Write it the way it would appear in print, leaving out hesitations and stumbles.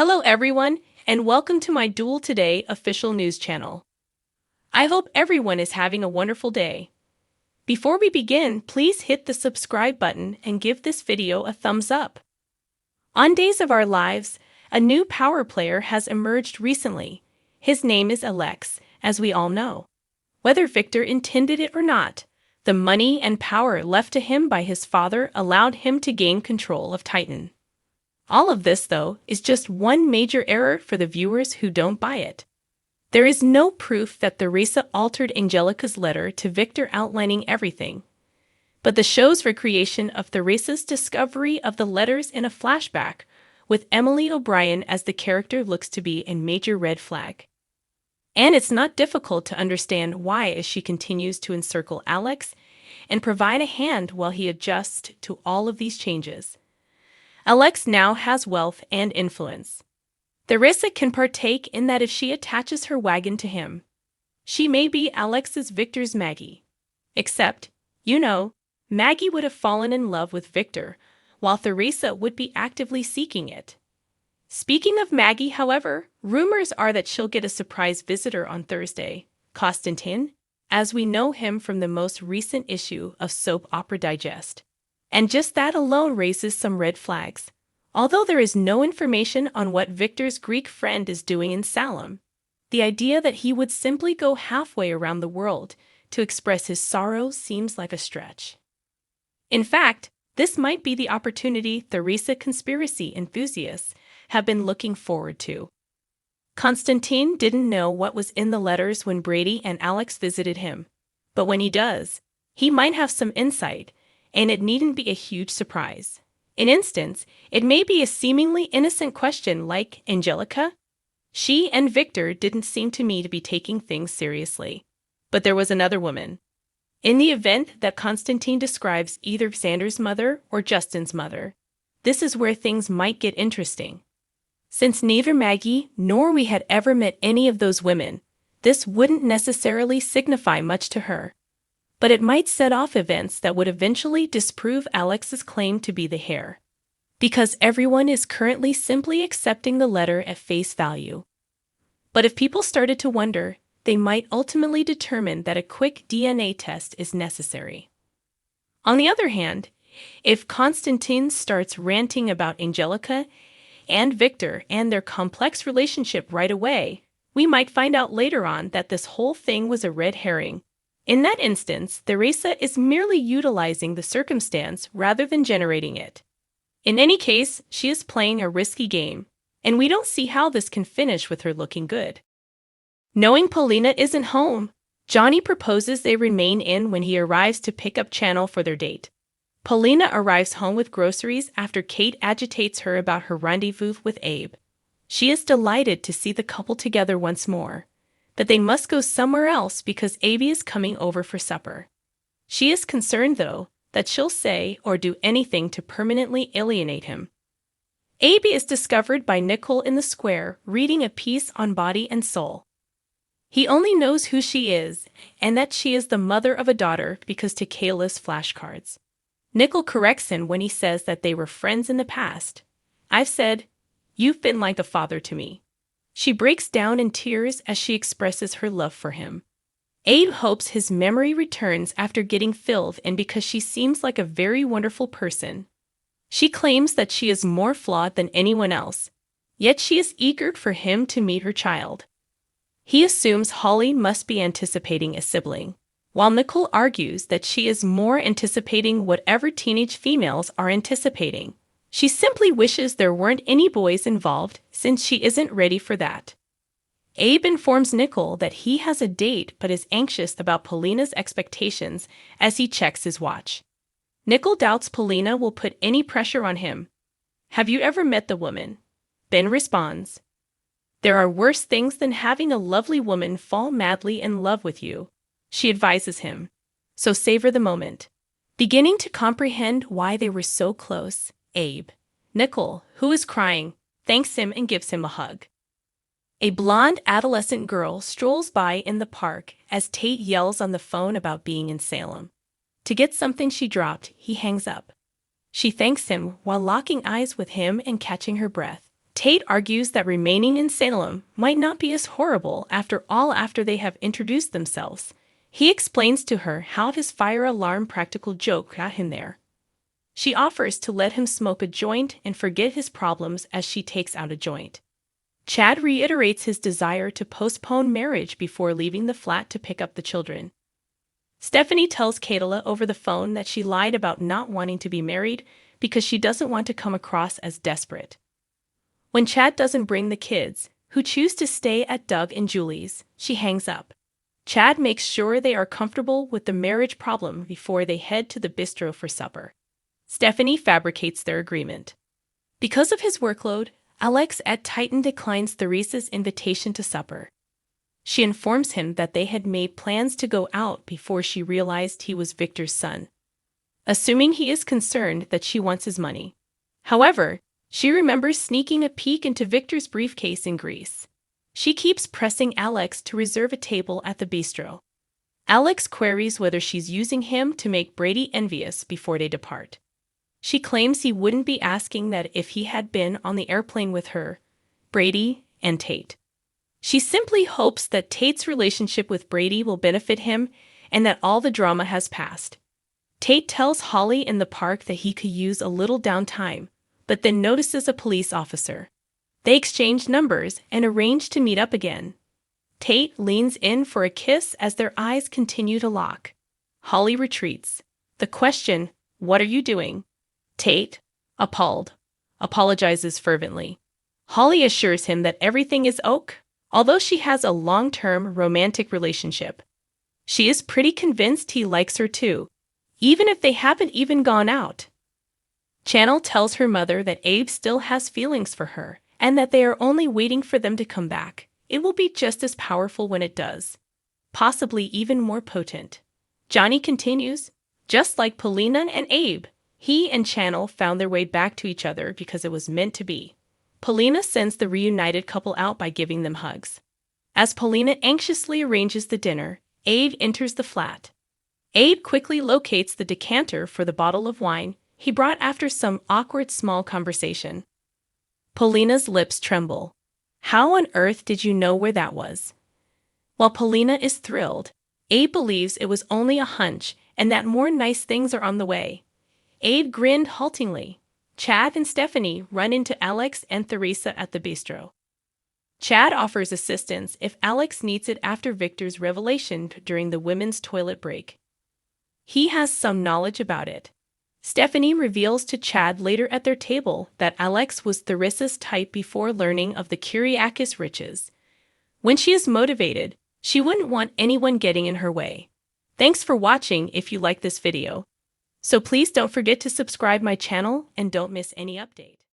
Hello everyone, and welcome to my Duel Today official news channel. I hope everyone is having a wonderful day. Before we begin, please hit the subscribe button and give this video a thumbs up. On Days of Our Lives, a new power player has emerged recently. His name is Alex, as we all know. Whether Victor intended it or not, the money and power left to him by his father allowed him to gain control of Titan. All of this, though, is just one major error for the viewers who don't buy it. There is no proof that Theresa altered Angelica's letter to Victor outlining everything. But the show's recreation of Theresa's discovery of the letters in a flashback, with Emily O'Brien as the character, looks to be a major red flag. And it's not difficult to understand why, as she continues to encircle Alex and provide a hand while he adjusts to all of these changes. Alex now has wealth and influence. Theresa can partake in that if she attaches her wagon to him. She may be Alex's Victor's Maggie. Except, Maggie would have fallen in love with Victor, while Theresa would be actively seeking it. Speaking of Maggie, however, rumors are that she'll get a surprise visitor on Thursday, Constantine, as we know him from the most recent issue of Soap Opera Digest. And just that alone raises some red flags. Although there is no information on what Victor's Greek friend is doing in Salem, the idea that he would simply go halfway around the world to express his sorrow seems like a stretch. In fact, this might be the opportunity Theresa conspiracy enthusiasts have been looking forward to. Constantine didn't know what was in the letters when Brady and Alex visited him, but when he does, he might have some insight, and it needn't be a huge surprise. In instance, it may be a seemingly innocent question like, Angelica? She and Victor didn't seem to me to be taking things seriously. But there was another woman. In the event that Constantine describes either Xander's mother or Justin's mother, this is where things might get interesting. Since neither Maggie nor we had ever met any of those women, this wouldn't necessarily signify much to her. But it might set off events that would eventually disprove Alex's claim to be the heir. Because everyone is currently simply accepting the letter at face value. But if people started to wonder, they might ultimately determine that a quick DNA test is necessary. On the other hand, if Constantine starts ranting about Angelica and Victor and their complex relationship right away, we might find out later on that this whole thing was a red herring. In that instance, Theresa is merely utilizing the circumstance rather than generating it. In any case, she is playing a risky game, and we don't see how this can finish with her looking good. Knowing Paulina isn't home, Johnny proposes they remain in when he arrives to pick up Channel for their date. Paulina arrives home with groceries after Kate agitates her about her rendezvous with Abe. She is delighted to see the couple together once more. But they must go somewhere else because Abe is coming over for supper. She is concerned, though, that she'll say or do anything to permanently alienate him. Abe is discovered by Nicole in the square reading a piece on body and soul. He only knows who she is and that she is the mother of a daughter because to Kayla's flashcards. Nicole corrects him when he says that they were friends in the past. I've said, "You've been like a father to me." She breaks down in tears as she expresses her love for him. Abe hopes his memory returns after getting filled and because she seems like a very wonderful person. She claims that she is more flawed than anyone else, yet she is eager for him to meet her child. He assumes Holly must be anticipating a sibling, while Nicole argues that she is more anticipating whatever teenage females are anticipating. She simply wishes there weren't any boys involved since she isn't ready for that. Abe informs Nicole that he has a date but is anxious about Paulina's expectations as he checks his watch. Nicole doubts Paulina will put any pressure on him. "Have you ever met the woman?" Ben responds, "There are worse things than having a lovely woman fall madly in love with you," she advises him. So savor the moment. Beginning to comprehend why they were so close, Abe, Nicole, who is crying, thanks him and gives him a hug. A blonde adolescent girl strolls by in the park as Tate yells on the phone about being in Salem. To get something she dropped, he hangs up. She thanks him while locking eyes with him and catching her breath. Tate argues that remaining in Salem might not be as horrible after all after they have introduced themselves. He explains to her how his fire alarm practical joke got him there. She offers to let him smoke a joint and forget his problems as she takes out a joint. Chad reiterates his desire to postpone marriage before leaving the flat to pick up the children. Stephanie tells Kayla over the phone that she lied about not wanting to be married because she doesn't want to come across as desperate. When Chad doesn't bring the kids, who choose to stay at Doug and Julie's, she hangs up. Chad makes sure they are comfortable with the marriage problem before they head to the bistro for supper. Stephanie fabricates their agreement. Because of his workload, Alex at Titan declines Theresa's invitation to supper. She informs him that they had made plans to go out before she realized he was Victor's son, assuming he is concerned that she wants his money. However, she remembers sneaking a peek into Victor's briefcase in Greece. She keeps pressing Alex to reserve a table at the bistro. Alex queries whether she's using him to make Brady envious before they depart. She claims he wouldn't be asking that if he had been on the airplane with her, Brady, and Tate. She simply hopes that Tate's relationship with Brady will benefit him and that all the drama has passed. Tate tells Holly in the park that he could use a little downtime, but then notices a police officer. They exchange numbers and arrange to meet up again. Tate leans in for a kiss as their eyes continue to lock. Holly retreats. The question, "What are you doing?" Tate, appalled, apologizes fervently. Holly assures him that everything is ok, although she has a long-term romantic relationship. She is pretty convinced he likes her too, even if they haven't even gone out. Channel tells her mother that Abe still has feelings for her and that they are only waiting for them to come back. It will be just as powerful when it does, possibly even more potent. Johnny continues, just like Paulina and Abe, he and Channel found their way back to each other because it was meant to be. Paulina sends the reunited couple out by giving them hugs. As Paulina anxiously arranges the dinner, Abe enters the flat. Abe quickly locates the decanter for the bottle of wine he brought after some awkward small conversation. Paulina's lips tremble. How on earth did you know where that was? While Paulina is thrilled, Abe believes it was only a hunch and that more nice things are on the way. Abe grinned haltingly. Chad and Stephanie run into Alex and Theresa at the bistro. Chad offers assistance if Alex needs it after Victor's revelation during the women's toilet break. He has some knowledge about it. Stephanie reveals to Chad later at their table that Alex was Theresa's type before learning of the Kyriakis riches. When she is motivated, she wouldn't want anyone getting in her way. Thanks for watching if you like this video. So please don't forget to subscribe my channel and don't miss any update.